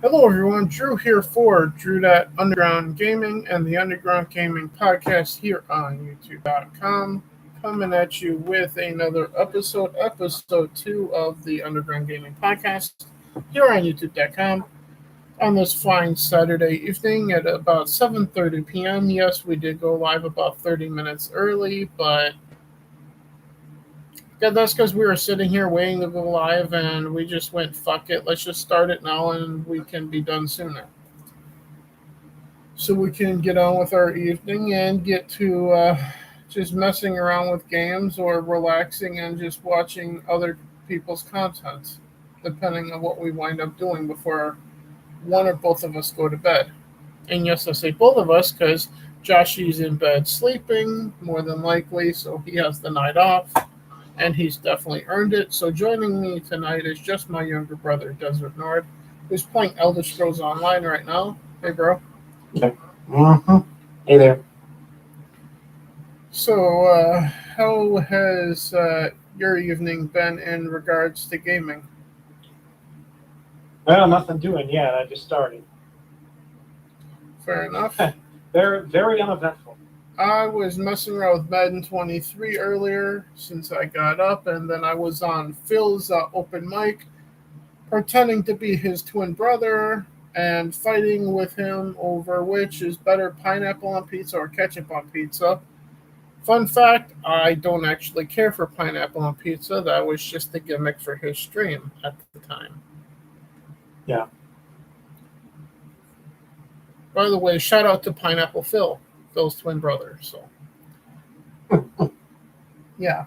Hello, everyone. Drew here for Drew Underground Gaming and the Underground Gaming Podcast here on YouTube.com. Coming at you with another episode 2 of the Underground Gaming Podcast here on YouTube.com on this fine Saturday evening at about 7:30 p.m. Yes, we did go live about 30 minutes early, but yeah, that's because we were sitting here waiting to go live, and we just went, fuck it, let's just start it now, and we can be done sooner. So we can get on with our evening and get to just messing around with games or relaxing and just watching other people's content, depending on what we wind up doing before one or both of us go to bed. And yes, I say both of us because Joshy's in bed sleeping, more than likely, so he has the night off and he's definitely earned it. So joining me tonight is just my younger brother, Desert Nord, who's playing Elder Scrolls Online right now. Hey, bro. Yep. Mm-hmm. Hey there. So, how has your evening been in regards to gaming? Well, nothing doing yet. I just started. Fair enough. Very, very uneventful. I was messing around with Madden 23 earlier since I got up, and then I was on Phil's open mic, pretending to be his twin brother and fighting with him over which is better, pineapple on pizza or ketchup on pizza. Fun fact, I don't actually care for pineapple on pizza. That was just a gimmick for his stream at the time. Yeah. By the way, shout out to Pineapple Phil's twin brother. So, yeah.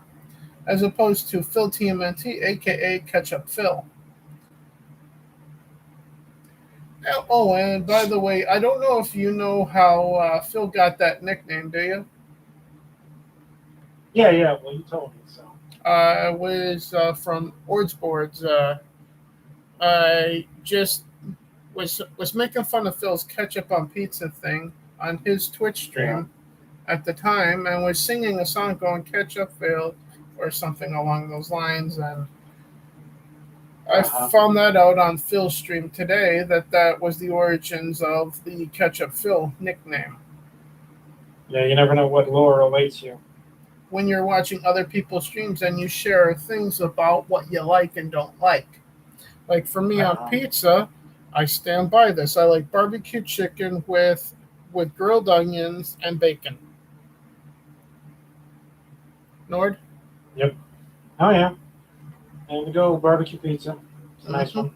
As opposed to Phil TMNT, aka Ketchup Phil. Oh, and by the way, I don't know if you know how Phil got that nickname, do you? Yeah. Well, you told me so. It was from Ordsboards. I just was making fun of Phil's ketchup on pizza thing on his Twitch stream at the time, and was singing a song going "Ketchup Phil" or something along those lines, and I found that out on Phil's stream today that was the origins of the Ketchup Phil nickname. Yeah, you never know what lore awaits you. When you're watching other people's streams and you share things about what you like and don't like. Like for me on pizza, I stand by this. I like barbecue chicken with grilled onions and bacon. Nord? Yep. Oh, yeah. And go barbecue pizza. It's a nice one.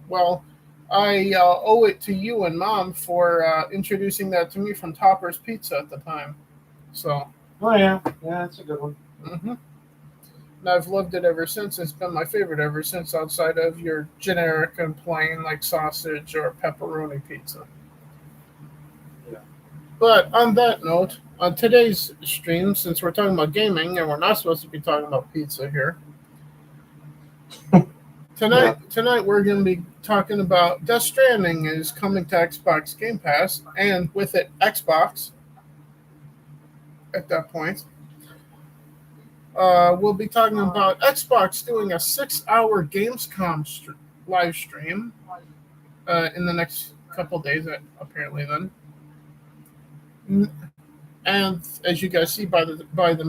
Well, I owe it to you and Mom for introducing that to me from Topper's Pizza at the time. So. Oh, yeah. Yeah, that's a good one. Mm-hmm. And I've loved it ever since. It's been my favorite ever since, outside of your generic and plain like sausage or pepperoni pizza. Yeah. But on that note, on today's stream, since we're talking about gaming and we're not supposed to be talking about pizza here, tonight we're going to be talking about Death Stranding is coming to Xbox Game Pass, and with it, Xbox at that point. We'll be talking about Xbox doing a 6-hour Gamescom live stream in the next couple days, apparently then. And as you guys see by the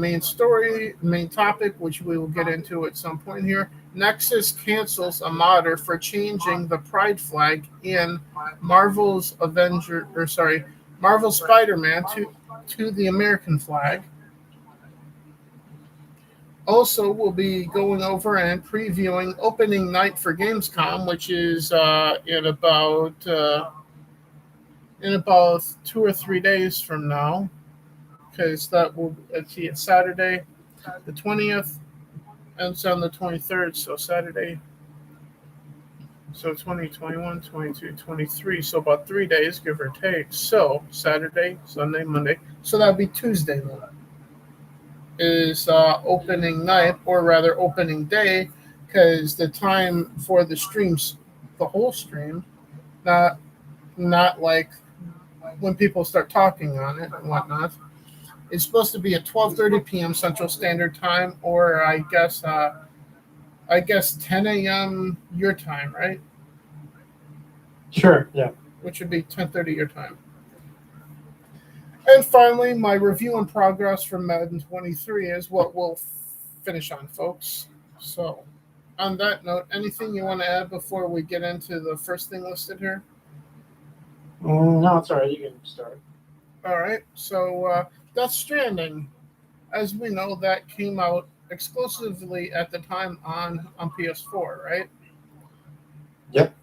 main topic, which we will get into at some point here, Nexus cancels a modder for changing the Pride flag in Marvel's Spider-Man to the American flag. Also, we'll be going over and previewing opening night for Gamescom, which is in about 2 or 3 days from now, because it's Saturday, the 20th, and it's on the 23rd, so Saturday. So 20, 21, 22, 23, so about 3 days, give or take. So Saturday, Sunday, Monday, so that would be Tuesday then. Is opening night, or rather opening day, because the time for the streams, the whole stream, not like when people start talking on it and whatnot, is supposed to be at 12:30 p.m. Central Standard Time, or I guess 10 a.m. your time, right? Sure, yeah. which would be 10:30 your time. And finally, my review and progress from Madden 23 is what we'll finish on, folks. So, on that note, anything you want to add before we get into the first thing listed here? No, it's all right. You can start. All right. So, Death Stranding, as we know, that came out exclusively at the time on PS4, right? Yep.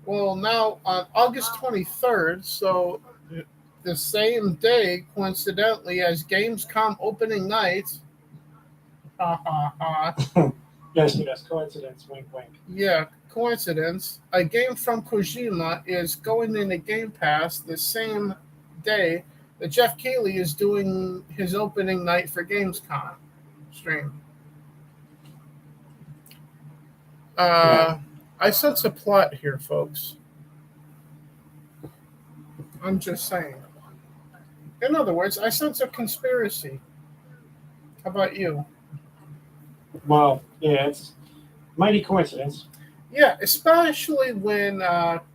Well, now on August 23rd, so the same day, coincidentally, as Gamescom opening night, ha ha ha, Yes, coincidence. Wink, wink. yeah, coincidence, a game from Kojima is going into Game Pass the same day that Jeff Keighley is doing his opening night for Gamescom stream. Yeah. I sense a plot here, folks. I'm just saying. In other words, I sense a conspiracy. How about you? Well, yeah, it's mighty coincidence. Yeah, especially when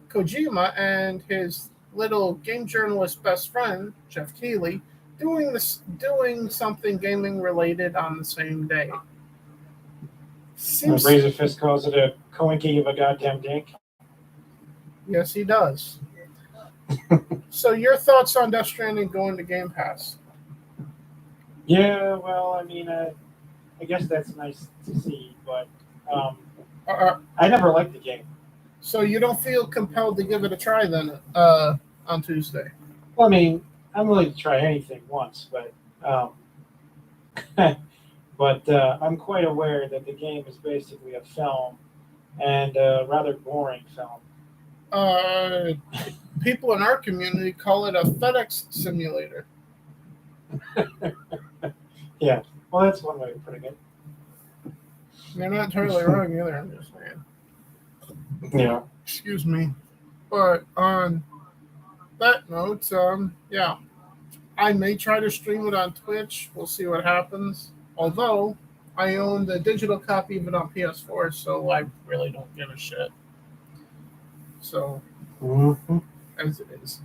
Kojima and his little game journalist best friend Jeff Keighley doing something gaming related on the same day. Seems Razor Fist calls it a coinky of a goddamn dink. yes, he does. So, your thoughts on Death Stranding going to Game Pass? Yeah, well, I mean, I guess that's nice to see, but I never liked the game. So you don't feel compelled to give it a try then on Tuesday? Well, I mean, I'm willing to try anything once, but I'm quite aware that the game is basically a film and a rather boring film. People in our community call it a FedEx simulator. Yeah, well, that's one way of putting it. You're not entirely wrong either, I'm just saying. Yeah. Excuse me. But on that note, yeah, I may try to stream it on Twitch. We'll see what happens. Although I own the digital copy of it on PS4, so I really don't give a shit. So, as it is.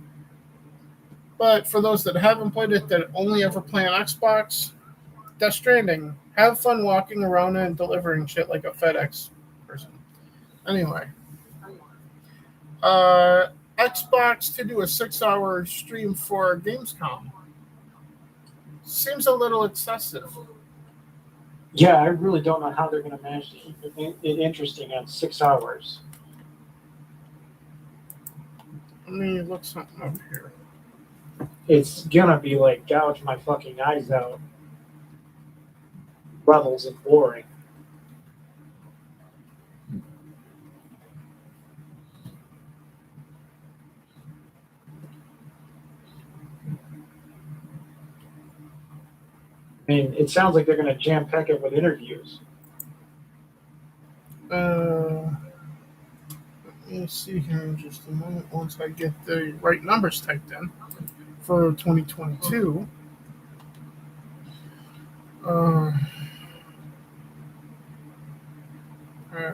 But for those that haven't played it, that only ever play on Xbox, Death Stranding, have fun walking around and delivering shit like a FedEx person. Anyway, Xbox to do a 6-hour stream for Gamescom seems a little excessive. Yeah, I really don't know how they're going to manage to keep it interesting at 6 hours. Let me look something up here. It's going to be like gouge my fucking eyes out levels of boring. I mean, it sounds like they're going to jam pack it with interviews. Let me see here in just a moment once I get the right numbers typed in for 2022.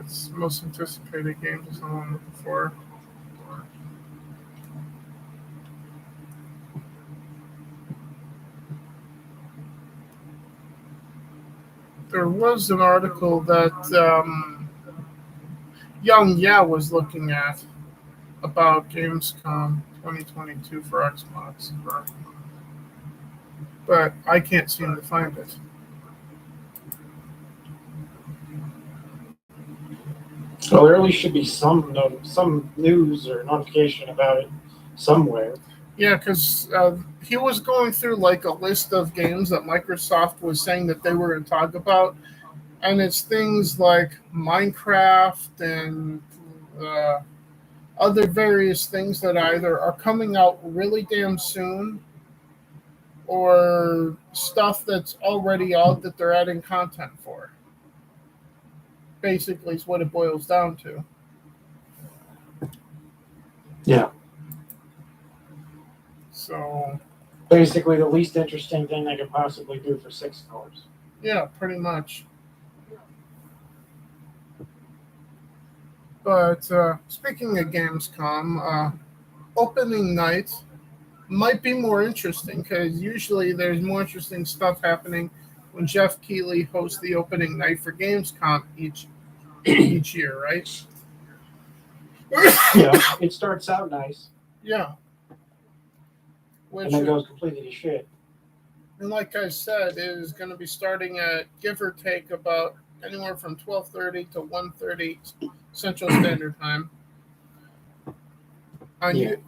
It's most anticipated games is I'm looking for. There was an article that Young Yeah was looking at about Gamescom 2022 for Xbox, but I can't seem to find it. Well, there at least should be some news or notification about it somewhere. Yeah, because he was going through like a list of games that Microsoft was saying that they were going to talk about, and it's things like Minecraft and other various things that either are coming out really damn soon or stuff that's already out that they're adding content for. Basically, is what it boils down to. Yeah. So basically, the least interesting thing they could possibly do for 6 hours. Yeah, pretty much. But speaking of Gamescom, opening night might be more interesting because usually there's more interesting stuff happening when Jeff Keighley hosts the opening night for Gamescom each year, right? Yeah, it starts out nice. Yeah. And then goes completely to shit. And like I said, it is going to be starting at give or take about anywhere from 12:30 to 1:30 Central Standard Time. On the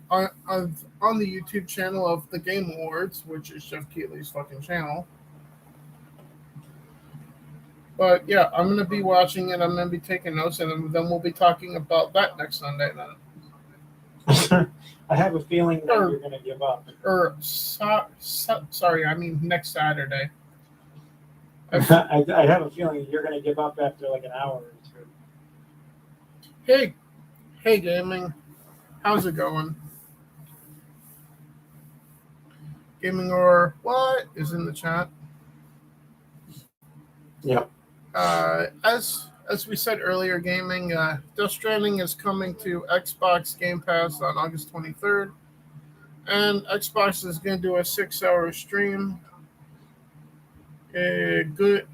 YouTube channel of the Game Awards, which is Jeff Keighley's fucking channel. But yeah, I'm going to be watching it. I'm going to be taking notes, and then we'll be talking about that next Sunday then. I have a feeling that you're going to give up. Sorry, I mean next Saturday. I have a feeling you're going to give up after like an hour or two. Hey, gaming. How's it going? Gaming or what is in the chat? Yeah. As we said earlier, gaming, Death Stranding is coming to Xbox Game Pass on August 23rd, and Xbox is going to do a 6-hour stream. Good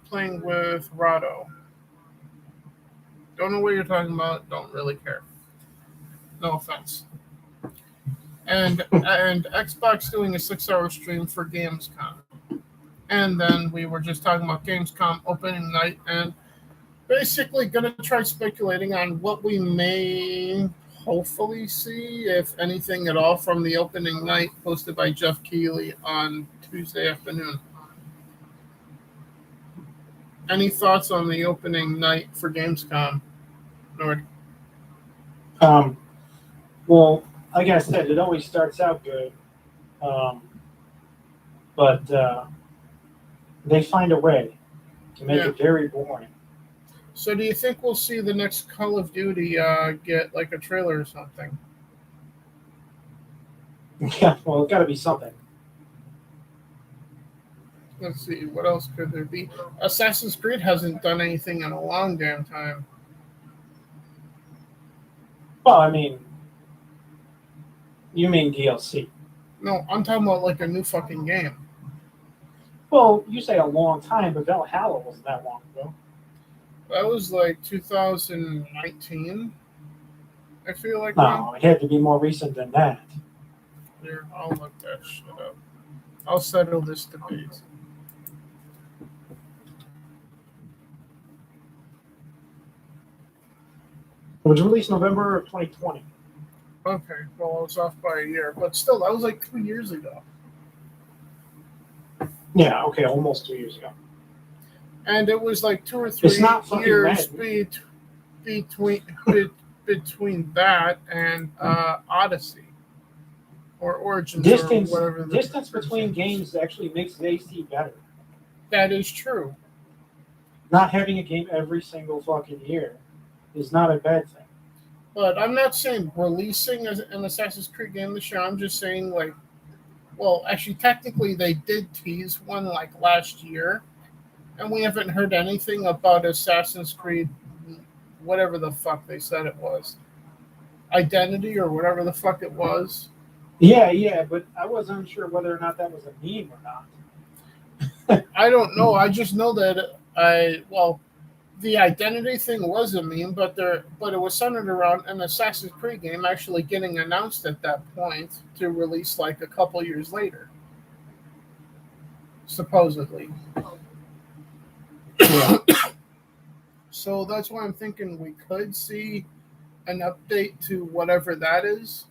playing with Rado. Don't know what you're talking about. Don't really care. No offense. And Xbox doing a 6-hour stream for Gamescom. And then we were just talking about Gamescom opening night, and basically going to try speculating on what we may hopefully see, if anything at all, from the opening night hosted by Jeff Keighley on Tuesday afternoon. Any thoughts on the opening night for Gamescom, Nord? Well, like I said, it always starts out good, but they find a way to make it very boring. So do you think we'll see the next Call of Duty get like a trailer or something? Yeah, well, it's got to be something. Let's see, what else could there be? Assassin's Creed hasn't done anything in a long damn time. Well, I mean, you mean DLC? No, I'm talking about like a new fucking game. Well, you say a long time, but Valhalla wasn't that long ago. That was like 2019. I feel like. No, it had to be more recent than that. Here, I'll look that shit up. I'll settle this debate. It was released November of 2020. Okay, well, I was off by a year, but still, that was like 2 years ago. Yeah, okay, almost 2 years ago. And it was like 2 or 3 years between that and Odyssey or Origins distance, or whatever. Distance between games actually makes the AC better. That is true. Not having a game every single fucking year is not a bad thing. But I'm not saying releasing an Assassin's Creed game this year. I'm just saying, like, well, actually, technically, they did tease one like last year, and we haven't heard anything about Assassin's Creed, whatever the fuck they said it was, Identity or whatever the fuck it was. Yeah, but I wasn't sure whether or not that was a meme or not. I don't know. I just know that the Identity thing was a meme, but it was centered around an Assassin's Creed game actually getting announced at that point to release like a couple years later, supposedly. Yeah. So that's why I'm thinking we could see an update to whatever that is.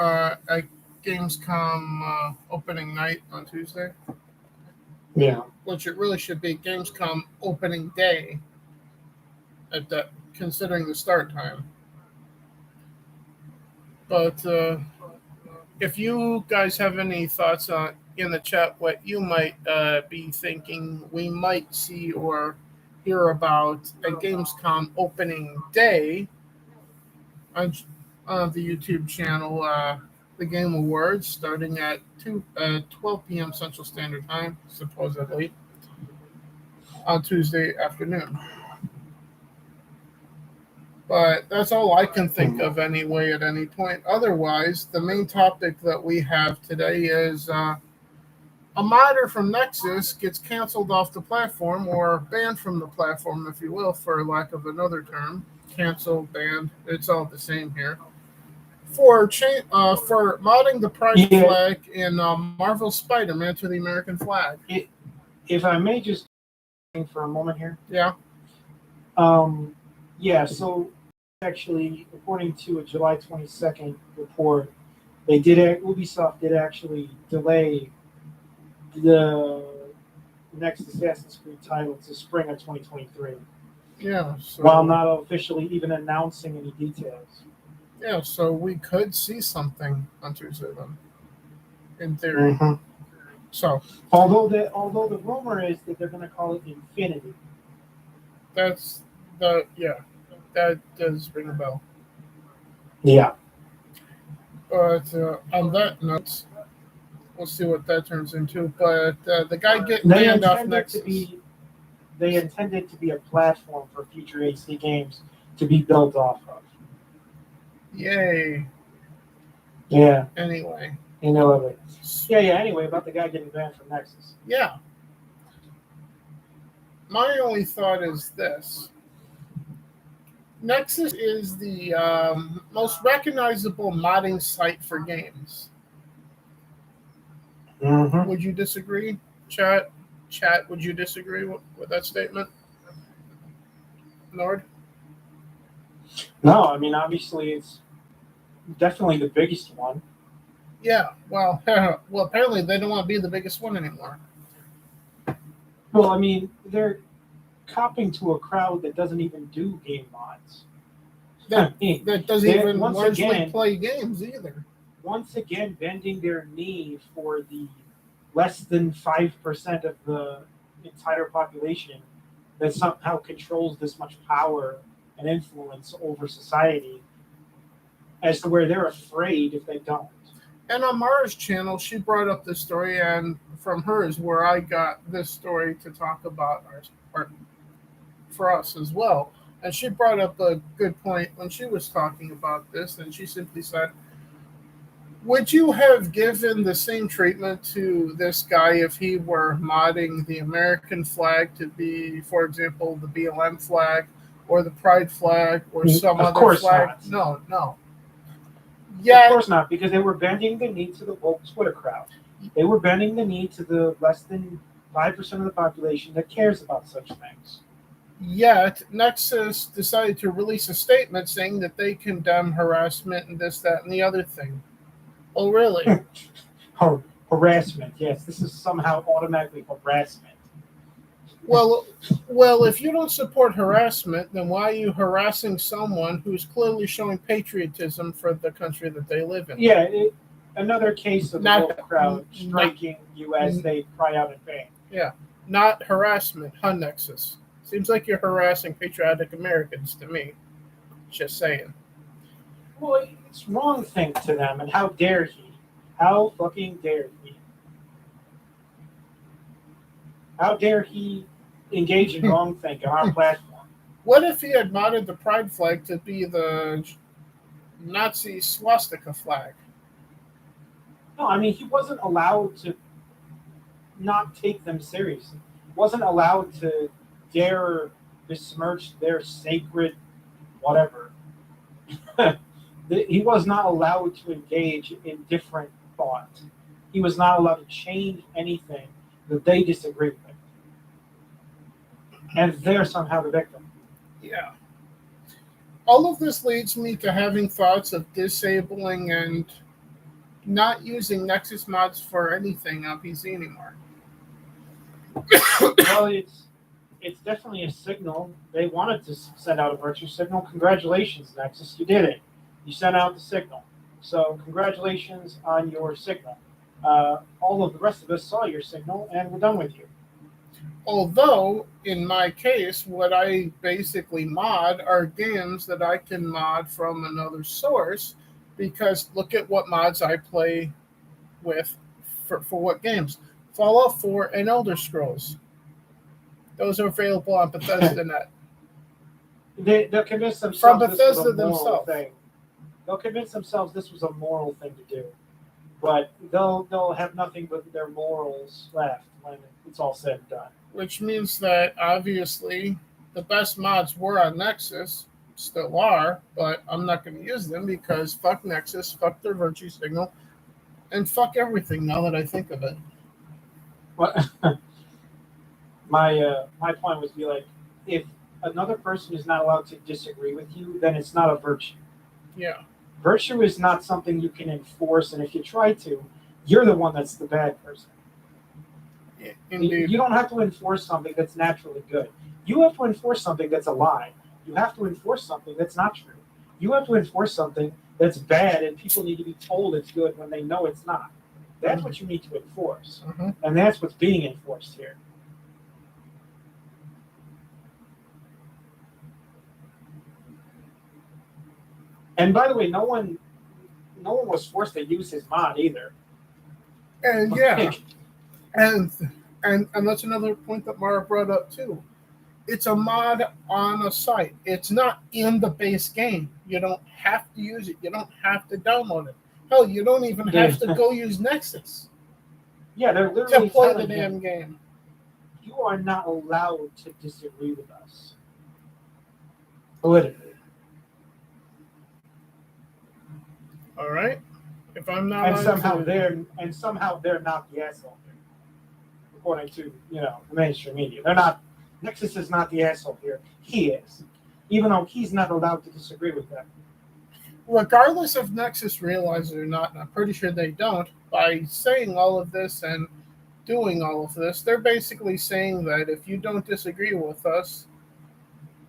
At Gamescom opening night on Tuesday. Yeah. Which it really should be Gamescom opening day at that, considering the start time. But if you guys have any thoughts in the chat, what you might be thinking we might see or hear about a Gamescom opening day on the YouTube channel, the Game Awards, starting at 12 p.m. Central Standard Time, supposedly. on Tuesday afternoon. But that's all I can think of anyway at any point. Otherwise, the main topic that we have today is a modder from Nexus gets canceled off the platform or banned from the platform, if you will, for lack of another term. Canceled, banned, it's all the same here. For modding the pride flag in Marvel Spider-Man to the American flag. If I may just for a moment here. Yeah. So actually, according to a July 22nd report, Ubisoft did actually delay the next Assassin's Creed title to spring of 2023. Yeah. While not officially even announcing any details. Yeah, so we could see something on Tuesday then, in theory. Mm-hmm. So, although the rumor is that they're going to call it Infinity. That does ring a bell. Yeah. But on that note, we'll see what that turns into. But the guy getting banned off Nexus. They intended to be a platform for future HD games to be built off of. Yay. Yeah. Anyway. Anyway, about the guy getting banned from Nexus. Yeah. My only thought is this. Nexus is the most recognizable modding site for games. Mm-hmm. Would you disagree, Chat? Chat, would you disagree with that statement? Nord? No, I mean, obviously it's definitely the biggest one. Yeah, well, apparently they don't want to be the biggest one anymore. Well, I mean, they're copping to a crowd that doesn't even do game mods. That doesn't even largely play games either. Once again, bending their knee for the less than 5% of the entire population that somehow controls this much power and influence over society, as to where they're afraid if they don't. And on Mara's channel, she brought up this story, and from her is where I got this story to talk about for us as well. And she brought up a good point when she was talking about this, and she simply said, would you have given the same treatment to this guy if he were modding the American flag to be, for example, the BLM flag or the Pride flag or some other flag? Not. No. Yeah. Of course not, because they were bending the knee to the woke Twitter crowd. They were bending the knee to the less than 5% of the population that cares about such things. Yet, Nexus decided to release a statement saying that they condemn harassment and this, that, and the other thing. Oh, really? Harassment, yes. This is somehow automatically harassment. Well, if you don't support harassment, then why are you harassing someone who's clearly showing patriotism for the country that they live in? Yeah, another case of the crowd striking you as they cry out in pain. Yeah, not harassment, Nexus. Seems like you're harassing patriotic Americans to me. Just saying. Well, it's wrong thing to them, and how dare he? How fucking dare he? How dare he engage in wrong thinking on our platform? What if he had modded the pride flag to be the Nazi swastika flag? No, I mean, he wasn't allowed to not take them seriously. He wasn't allowed to dare besmirch their sacred whatever. He was not allowed to engage in different thought. He was not allowed to change anything that they disagreed with. And they're somehow the victim. Yeah. All of this leads me to having thoughts of disabling and not using Nexus mods for anything on PC anymore. Well, it's definitely a signal. They wanted to send out a virtue signal. Congratulations, Nexus. You did it. You sent out the signal. So congratulations on your signal. All of the rest of us saw your signal, and we're done with you. Although, in my case, what I basically mod are games that I can mod from another source, because look at what mods I play with for what games. Fallout 4 and Elder Scrolls. Those are available on Bethesda.net. They'll convince From themselves this was Bethesda a moral themselves. thing. They'll convince themselves this was a moral thing to do, but they'll have nothing but their morals left when it's all said and done. Which means that obviously the best mods were on Nexus, still are, but I'm not going to use them because fuck Nexus, fuck their virtue signal, and fuck everything now that I think of it. Well, my point was be like, if another person is not allowed to disagree with you, then it's not a virtue. Yeah. Virtue is not something you can enforce, and if you try to, you're the one that's the bad person. Indeed. You don't have to enforce something that's naturally good. You have to enforce something that's a lie. You have to enforce something that's not true. You have to enforce something that's bad, and people need to be told it's good when they know it's not. That's what you need to enforce, and that's what's being enforced here. And by the way, no one was forced to use his mod either. And yeah, and that's another point that Mara brought up too. It's a mod on a site. It's not in the base game. You don't have to use it. You don't have to download it. Hell, you don't even have to go use Nexus. Yeah, they're literally to play telling the damn game. You are not allowed to disagree with us politically. All right. If I'm not, and somehow they're not the asshole here, according to the mainstream media. They're not. Nexus is not the asshole here. He is, even though he's not allowed to disagree with them. Regardless if Nexus realizes it or not, and I'm pretty sure they don't, by saying all of this and doing all of this, they're basically saying that if you don't disagree with us,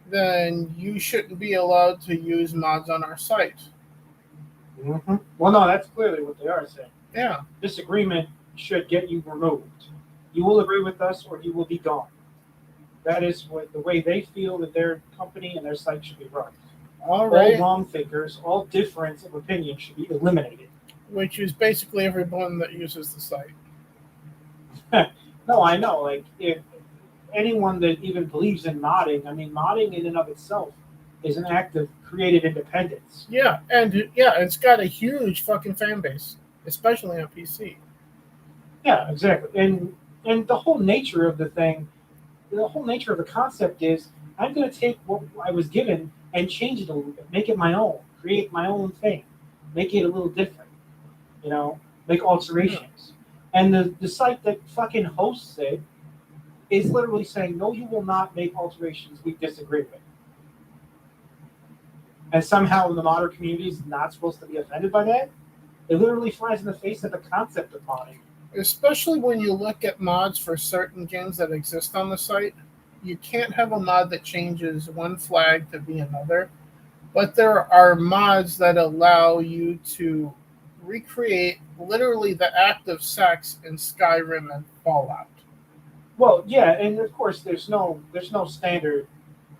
then you shouldn't be allowed to use mods on our site. Mm-hmm. Well, no, that's clearly what they are saying. Yeah. Disagreement should get you removed. You will agree with us or you will be gone. That is the way they feel that their company and their site should be run. All right. All wrong thinkers, all difference of opinion should be eliminated. Which is basically everyone that uses the site. No, I know. Like, if anyone that even believes in modding, I mean, modding in and of itself is an act of creative independence. Yeah, and it's got a huge fucking fan base, especially on PC. Yeah, exactly. And the whole nature of the thing, the whole nature of the concept is I'm going to take what I was given and change it a little bit, make it my own, create my own thing, make it a little different, make alterations. Yeah. And the site that fucking hosts it is literally saying, no, you will not make alterations we disagree with. And somehow the modder community is not supposed to be offended by that. It literally flies in the face of the concept of modding. Especially when you look at mods for certain games that exist on the site, you can't have a mod that changes one flag to be another. But there are mods that allow you to recreate literally the act of sex in Skyrim and Fallout. Well, yeah, and of course there's no standard,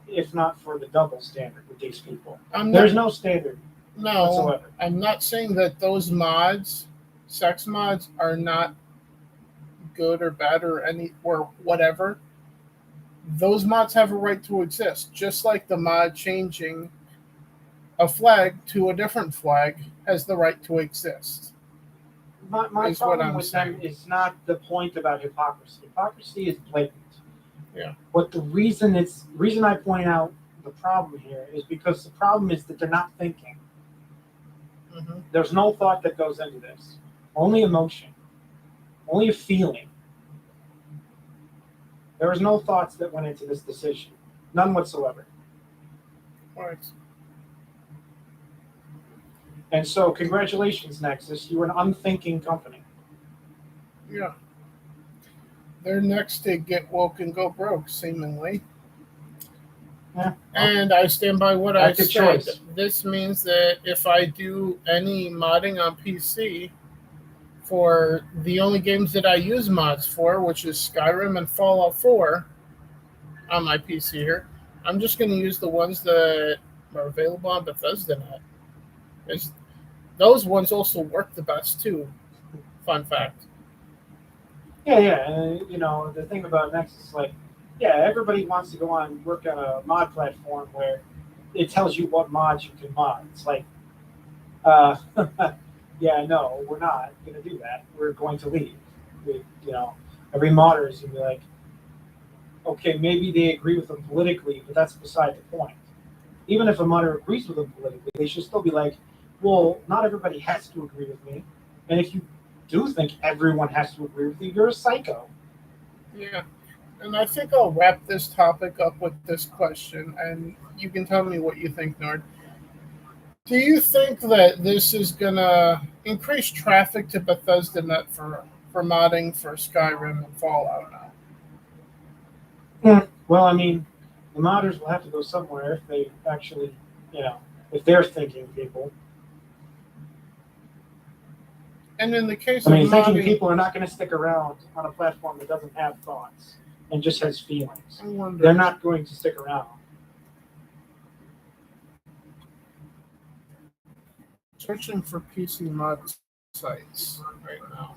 if not for the double standard with these people. There's no standard whatsoever. I'm not saying that those mods, sex mods, are not good or bad or whatever. Those mods have a right to exist, just like the mod changing a flag to a different flag has the right to exist. My problem with them is not the point about hypocrisy. Hypocrisy is blatant. Yeah. But the reason I point out the problem here is because the problem is that they're not thinking. Mm-hmm. There's no thought that goes into this. Only emotion. Only a feeling. There was no thoughts that went into this decision. None whatsoever. Right. And so, congratulations, Nexus. You were an unthinking company. Yeah. They're next to get woke and go broke, seemingly. Yeah. And I stand by what I said. Choice. This means that if I do any modding on PC for the only games that I use mods for, which is Skyrim and Fallout 4 on my PC here, I'm just going to use the ones that are available on Bethesda.net. Those ones also work the best too. Fun fact. Yeah. The thing about Nexus, like, yeah, everybody wants to go on work on a mod platform where it tells you what mods you can mod. It's like, uh, yeah, no, we're not going to do that. We're going to leave. Every modder is going to be like, okay, maybe they agree with them politically, but that's beside the point. Even if a modder agrees with them politically, they should still be like, well, not everybody has to agree with me. And if you do think everyone has to agree with you, you're a psycho. Yeah. And I think I'll wrap this topic up with this question, and you can tell me what you think, Nord. Do you think that this is gonna increase traffic to Bethesda Net for modding for Skyrim and Fallout now? Well, I mean, the modders will have to go somewhere if they actually, if they're thinking people. And in the case I of mean, thinking modding, people are not going to stick around on a platform that doesn't have thoughts and just has feelings. I wonder, They're not going to stick around. searching for PC mod sites right now.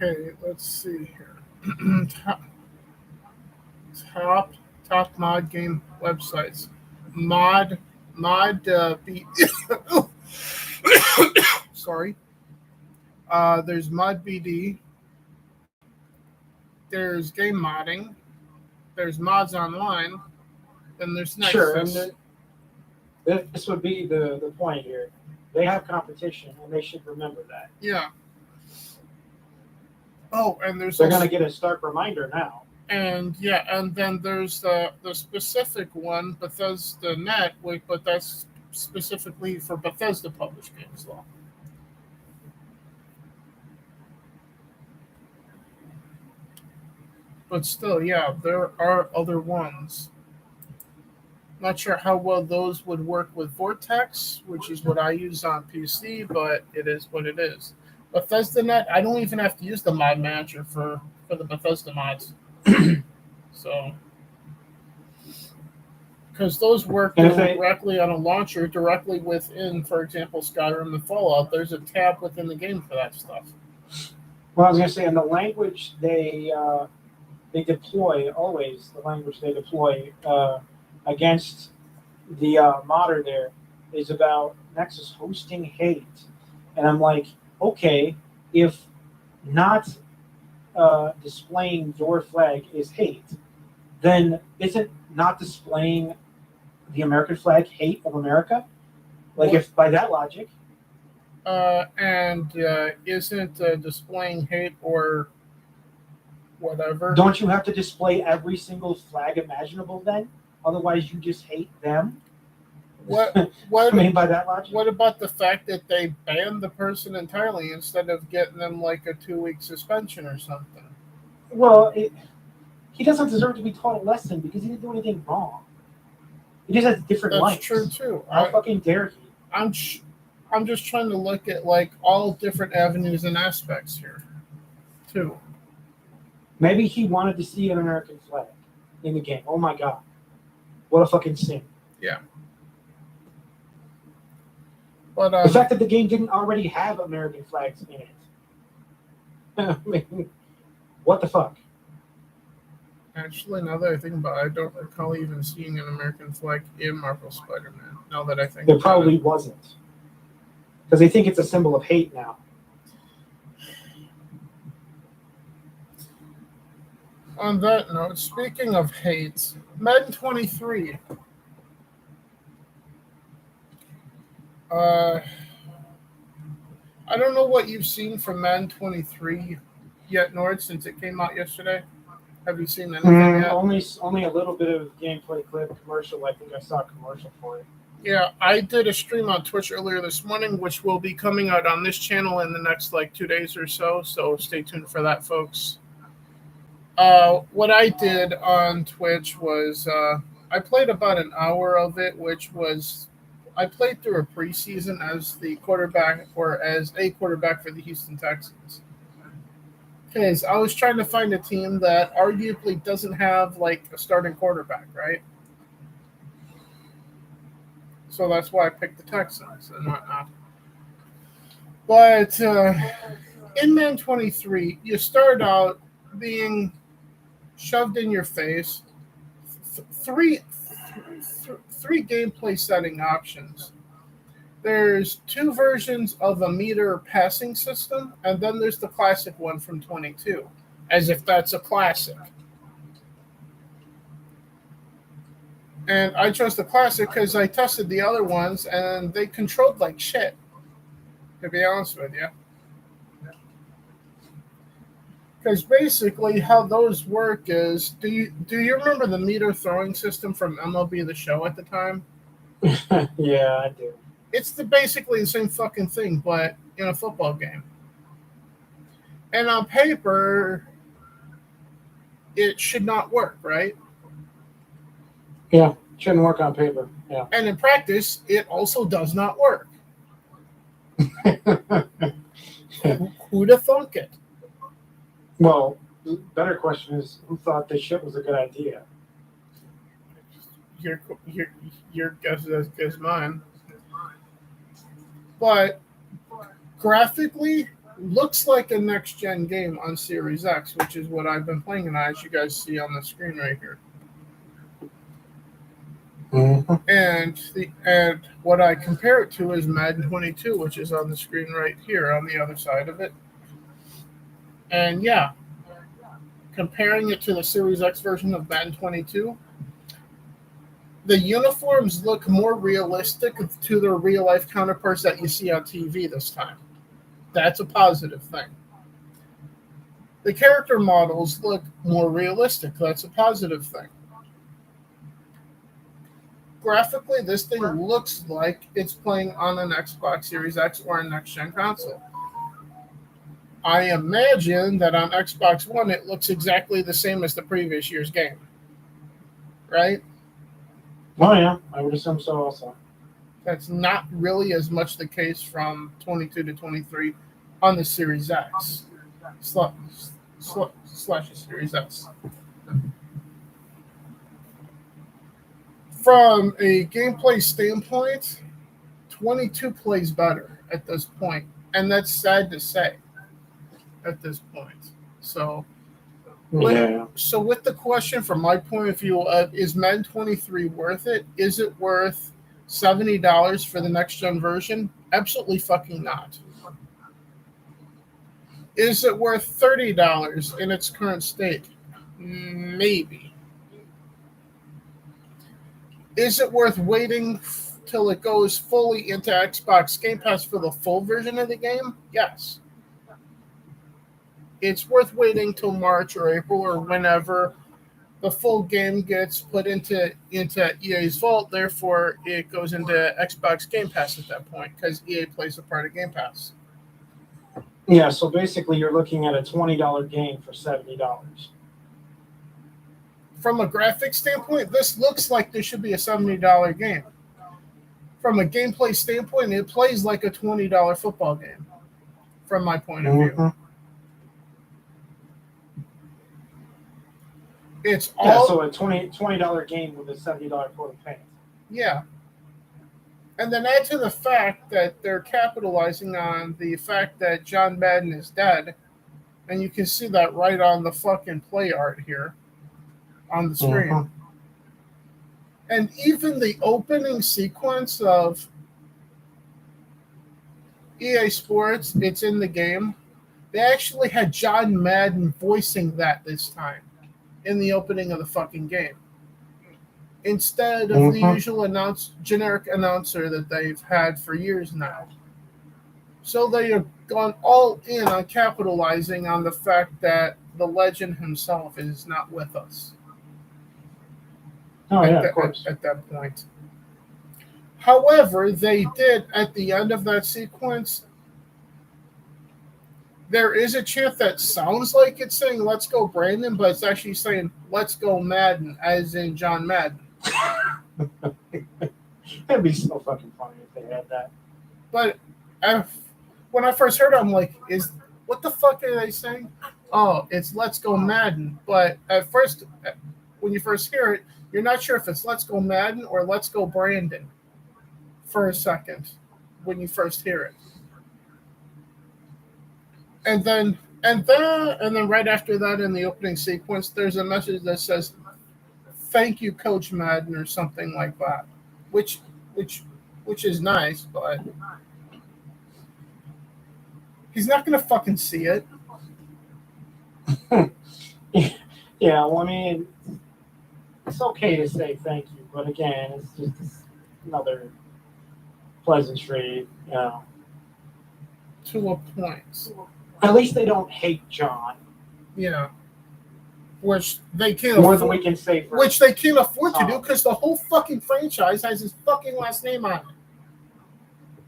Okay, let's see here. top, top top mod game websites. Mod B. Sorry. There's Mod BD. There's game modding. There's mods online. Then there's Sure, and Nexus. this would be the point here. They have competition, and they should remember that. Yeah. Oh, and there's They're also, going to get a stark reminder now. and yeah, and then there's the specific one, Bethesda Net, but that's specifically for Bethesda published games, though. But still, yeah, there are other ones. Not sure how well those would work with Vortex, which is what I use on PC, but it is what it is. Bethesda Net, I don't even have to use the mod manager for the Bethesda mods. So, because those work directly on a launcher, directly within, for example, Skyrim and Fallout, there's a tab within the game for that stuff. Well, I was going to say, in the language they deploy, always the language they deploy against the modder there is about Nexus hosting hate. And I'm like, okay, if not displaying your flag is hate, then isn't not displaying the American flag hate of America? Like, if by that logic. And isn't displaying hate or whatever? Don't you have to display every single flag imaginable then? Otherwise, you just hate them? What I mean, by that logic? What about the fact that they banned the person entirely instead of getting them like a 2-week suspension or something? Well, he doesn't deserve to be taught a lesson because he didn't do anything wrong. He just has different lives. That's true too. How fucking dare he? I'm just trying to look at like all different avenues and aspects here, too. Maybe he wanted to see an American flag in the game. Oh my god, what a fucking sin! Yeah. But the fact that the game didn't already have American flags in it. I mean, what the fuck? Actually, now that I think about it, I don't recall even seeing an American flag in Marvel Spider-Man. Now that I think there probably wasn't, because they think it's a symbol of hate now. On that note, speaking of hate, Madden 23. I don't know what you've seen from Madden 23 yet, Nord, since it came out yesterday. Have you seen anything yet? Only a little bit of gameplay clip commercial. I think I saw a commercial for it. Yeah, I did a stream on Twitch earlier this morning, which will be coming out on this channel in the next 2 days or so. So stay tuned for that, folks. What I did on Twitch was I played about an hour of it, which was I played through a preseason as the quarterback or as a quarterback for the Houston Texans. Because I was trying to find a team that arguably doesn't have like a starting quarterback, right? So that's why I picked the Texans and whatnot. But in Man 23, you start out being shoved in your face three gameplay setting options. There's two versions of a meter passing system, and then there's the classic one from 22, as if that's a classic. And I chose the classic because I tested the other ones, and they controlled like shit, to be honest with you. Because basically how those work is, do you remember the meter throwing system from MLB The Show at the time? Yeah, I do. It's basically the same fucking thing, but in a football game. And on paper, it should not work, right? Yeah, shouldn't work on paper. Yeah. And in practice, it also does not work. Who'd have thunk it? Well, the better question is, who thought this shit was a good idea? Your guess is as good as mine. But graphically, looks like a next-gen game on Series X, which is what I've been playing, and as you guys see on the screen right here. Mm-hmm. And what I compare it to is Madden 22, which is on the screen right here on the other side of it. And yeah, comparing it to the Series X version of Madden 22, the uniforms look more realistic to their real-life counterparts that you see on TV this time. That's a positive thing. The character models look more realistic. That's a positive thing. Graphically, this thing looks like it's playing on an Xbox Series X or a next-gen console. I imagine that on Xbox One, it looks exactly the same as the previous year's game. Right? Oh, yeah. I would assume so also. That's not really as much the case from 22 to 23 on the Series X slash Series S. From a gameplay standpoint, 22 plays better at this point, and that's sad to say at this point. So, with the question from my point of view of is Madden 23 worth it? Is it worth $70 for the next gen version? Absolutely fucking not. Is it worth $30 in its current state? Maybe. Is it worth waiting till it goes fully into Xbox Game Pass for the full version of the game? Yes. It's worth waiting till March or April or whenever the full game gets put into EA's vault. Therefore, it goes into Xbox Game Pass at that point because EA plays a part of Game Pass. Yeah, so basically you're looking at a $20 game for $70. From a graphics standpoint, this looks like this should be a $70 game. From a gameplay standpoint, it plays like a $20 football game, from my point of view. It's all so a $20 game with a $70 coat of paint. Yeah. And then add to the fact that they're capitalizing on the fact that John Madden is dead, and you can see that right on the fucking play art here on the screen. And even the opening sequence of EA Sports, it's in the game, they actually had John Madden voicing that this time in the opening of the fucking game, instead of the usual generic announcer that they've had for years now. So they have gone all in on capitalizing on the fact that the legend himself is not with us. At that point. However, they did, at the end of that sequence, there is a chant that sounds like it's saying, "Let's go Brandon," but it's actually saying, "Let's go Madden," as in John Madden. That'd be so fucking funny if they had that. But when I first heard it, I'm like, what the fuck are they saying? oh, it's Let's Go Madden. But at first, when you first hear it, you're not sure if it's Let's Go Madden or Let's Go Brandon for a second when you first hear it. And then right after that in the opening sequence, there's a message that says, "Thank you, Coach Madden," or something like that, which which which is nice, but he's not gonna fucking see it. Yeah, well, I mean, it's okay to say thank you, but again, it's just another pleasantry, you know. To a point. At least they don't hate John. Yeah. Which they can't More than we afford, can say for which they can't afford to do Tom. because the whole fucking franchise has his fucking last name on it.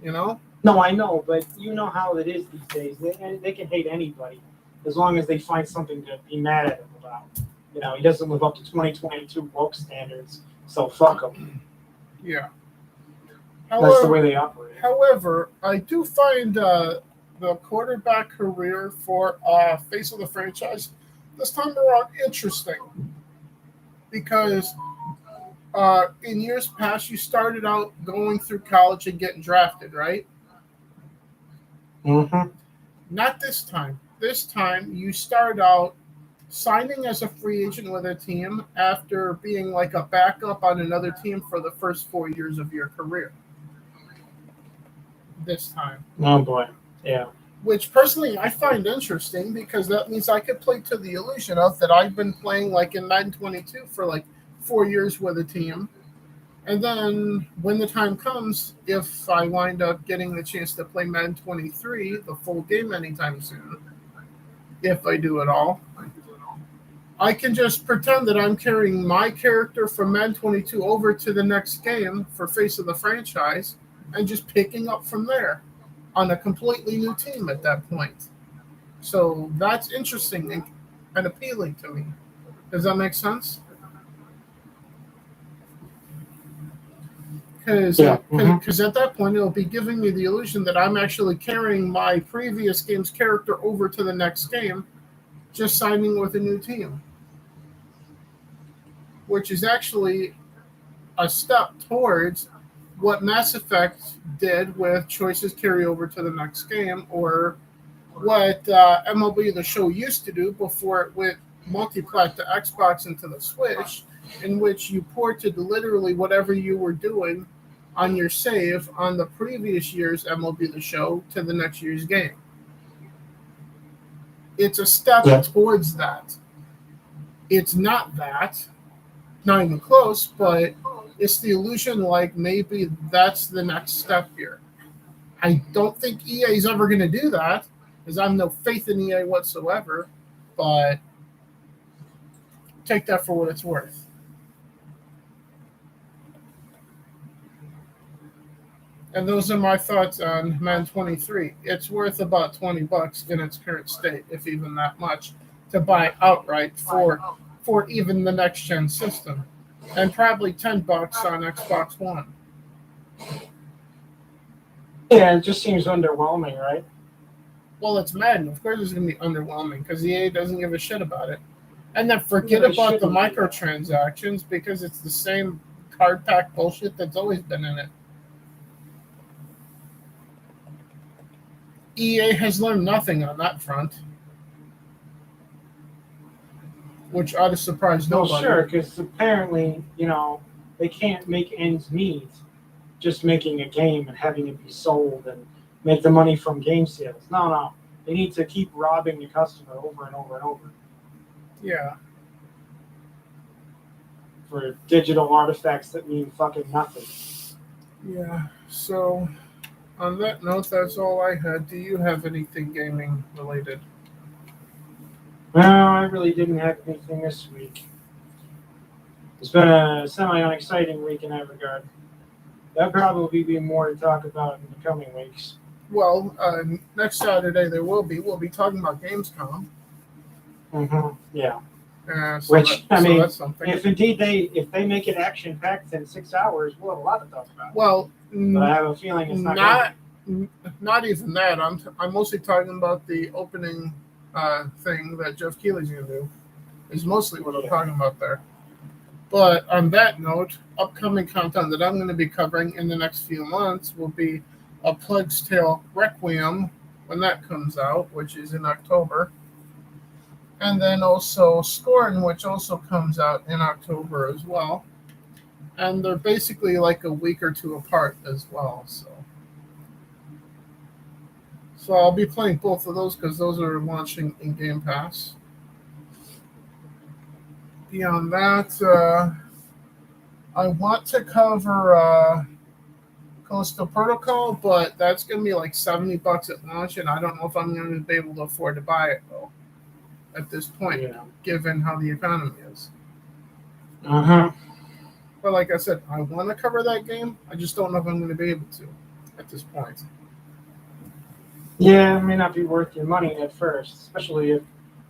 You know? No, I know, but you know how it is these days. They can hate anybody as long as they find something to be mad at him about. You know, he doesn't live up to 2022 woke standards, so fuck him. Yeah. That's the way they operate. However, I do find the quarterback career for face of the franchise this time around interesting because in years past you started out going through college and getting drafted, right? Mm-hmm. Not this time. This time you start out signing as a free agent with a team after being like a backup on another team for the first 4 years of your career. This time. Oh boy. Yeah. Which personally I find interesting because that means I could play to the illusion of that I've been playing like in Madden 22 for like 4 years with a team. And then when the time comes, if I wind up getting the chance to play Madden 23, the full game anytime soon, if I do it all, I can just pretend that I'm carrying my character from Madden 22 over to the next game for face of the franchise and just picking up from there on a completely new team at that point. So that's interesting and appealing to me. Does that make sense? Because Yeah. at that point it'll be giving me the illusion that I'm actually carrying my previous game's character over to the next game, just signing with a new team, which is actually a step towards what Mass Effect did with choices carry over to the next game, or what MLB The Show used to do before it went multi-plat to Xbox and to the Switch, in which you ported literally whatever you were doing on your save on the previous year's MLB The Show to the next year's game. It's a step towards that. It's not that, not even close, but it's the illusion like maybe that's the next step here. I don't think EA is ever going to do that because I have no faith in EA whatsoever, but take that for what it's worth. And those are my thoughts on Man 23. It's worth about $20 in its current state, if even that much, to buy outright for even the next gen system, and probably $10 on Xbox One. Yeah, it just seems underwhelming, right? Well, it's Madden. Of course, it's going to be underwhelming because EA doesn't give a shit about it. And then forget They about the shouldn't. microtransactions because it's the same card pack bullshit that's always been in it. EA has learned nothing on that front, which ought to surprise Well, nobody. sure, because apparently, you know, they can't make ends meet just making a game and having it be sold and make the money from game sales. No. They need to keep robbing the customer over and over and over Yeah. for digital artifacts that mean fucking nothing. Yeah. So, on that note, that's all I had. Do you have anything gaming related? No, I really didn't have anything this week. It's been a semi-unexciting week in that regard. There'll probably be more to talk about in the coming weeks. Well, next Saturday there will be. We'll be talking about Gamescom. Mm-hmm. Yeah. So mean, that's something. if indeed they make it action-packed in 6 hours, we'll have a lot to talk about. Well, but I have a feeling it's not even that. I'm mostly talking about the opening thing that Jeff Keighley's going to do. Is mostly what I'm talking about there. But on that note, upcoming content that I'm going to be covering in the next few months will be A Plague's Tale Requiem when that comes out, which is in October. And then also Scorn, which also comes out in October as well. And they're basically like a week or two apart as well. So I'll be playing both of those because those are launching in Game Pass. Beyond that, I want to cover Coastal Protocol, but that's going to be like $70 at launch, and I don't know if I'm going to be able to afford to buy it, though, at this point, given how the economy is. Uh-huh. But like I said, I want to cover that game. I just don't know if I'm going to be able to at this point. Yeah, it may not be worth your money at first, especially if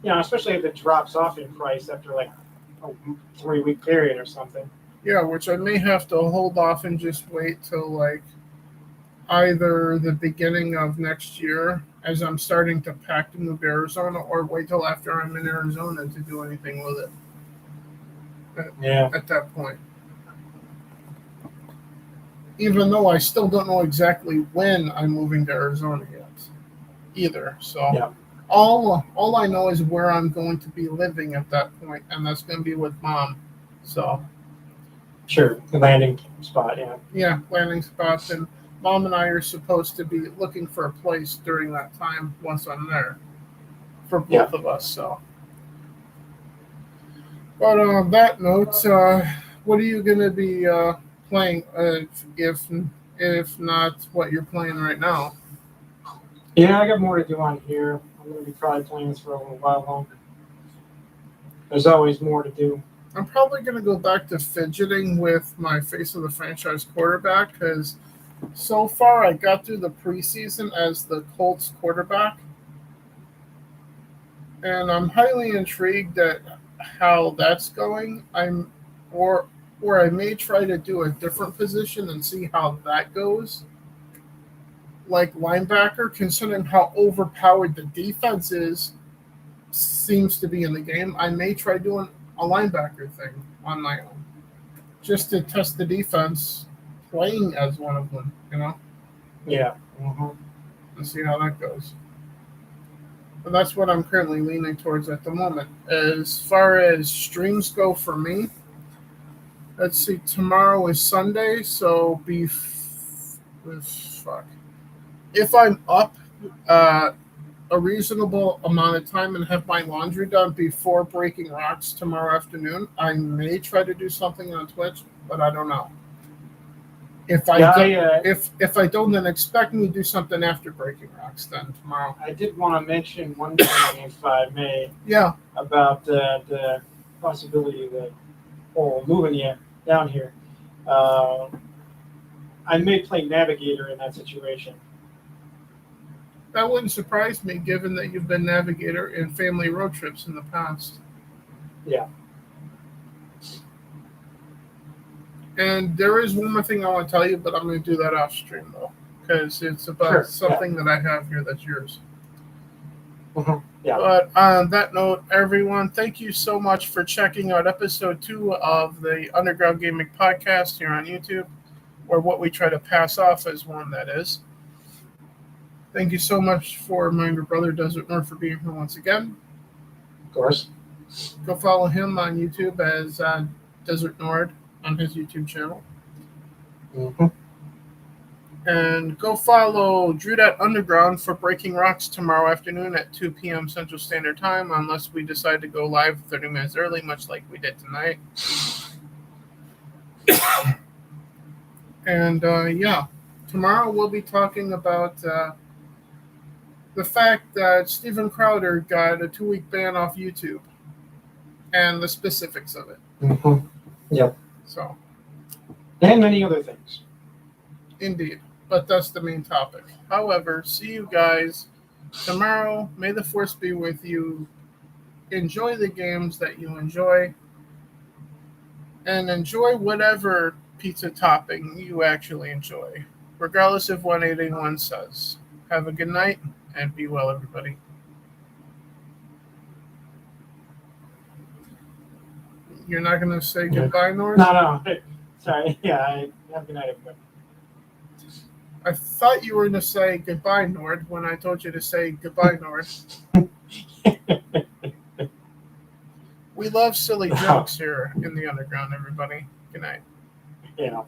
it drops off in price after like a 3-week period or something. Yeah, which I may have to hold off and just wait till like either the beginning of next year as I'm starting to pack to move to Arizona, or wait till after I'm in Arizona to do anything with it. At that point. Even though I still don't know exactly when I'm moving to Arizona yet either. So all I know is where I'm going to be living at that point, and that's going to be with Mom. So sure, the landing spot, yeah, landing spots, and Mom and I are supposed to be looking for a place during that time once I'm there for both of us. So, but on that note, what are you going to be playing if not what you're playing right now? Yeah, I got more to do on here. I'm going to be probably playing this for a little while longer. There's always more to do. I'm probably going to go back to fidgeting with my face of the franchise quarterback because so far I got through the preseason as the Colts quarterback. And I'm highly intrigued at how that's going. Or I may try to do a different position and see how that goes. Like linebacker, considering how overpowered the defense seems to be in the game, I may try doing a linebacker thing on my own, just to test the defense, playing as one of them, Yeah. And see how that goes. But that's what I'm currently leaning towards at the moment. As far as streams go for me, let's see, tomorrow is Sunday, so if I'm up a reasonable amount of time and have my laundry done before Breaking Rocks tomorrow afternoon, I may try to do something on Twitch, but I don't know. If I don't, then expect me to do something after Breaking Rocks then tomorrow. I did want to mention one thing, if I may. Yeah. About the possibility that moving you down here. I may play Navigator in that situation. That wouldn't surprise me, given that you've been Navigator in family road trips in the past. Yeah. And there is one more thing I want to tell you, but I'm going to do that off stream, though, because it's about something that I have here that's yours. Yeah. But on that note, everyone, thank you so much for checking out episode 2 of the Underground Gaming Podcast here on YouTube, or what we try to pass off as one, that is. Thank you so much for my brother Desert Nord for being here once again. Of course. Go follow him on YouTube as Desert Nord on his YouTube channel. And go follow Drew Underground for Breaking Rocks tomorrow afternoon at 2 p.m. Central Standard Time, unless we decide to go live 30 minutes early, much like we did tonight. And tomorrow we'll be talking about the fact that Steven Crowder got a 2-week ban off YouTube and the specifics of it. Yep. So. And many other things. Indeed. But that's the main topic. However, see you guys tomorrow. May the Force be with you. Enjoy the games that you enjoy. And enjoy whatever pizza topping you actually enjoy, regardless of what anyone says. Have a good night, and be well, everybody. You're not going to say goodbye, Nord? No. Sorry. Yeah. Have a good night, everybody. I thought you were going to say goodbye, Nord, when I told you to say goodbye, Nord. We love silly jokes here in the underground, everybody. Good night. Yeah.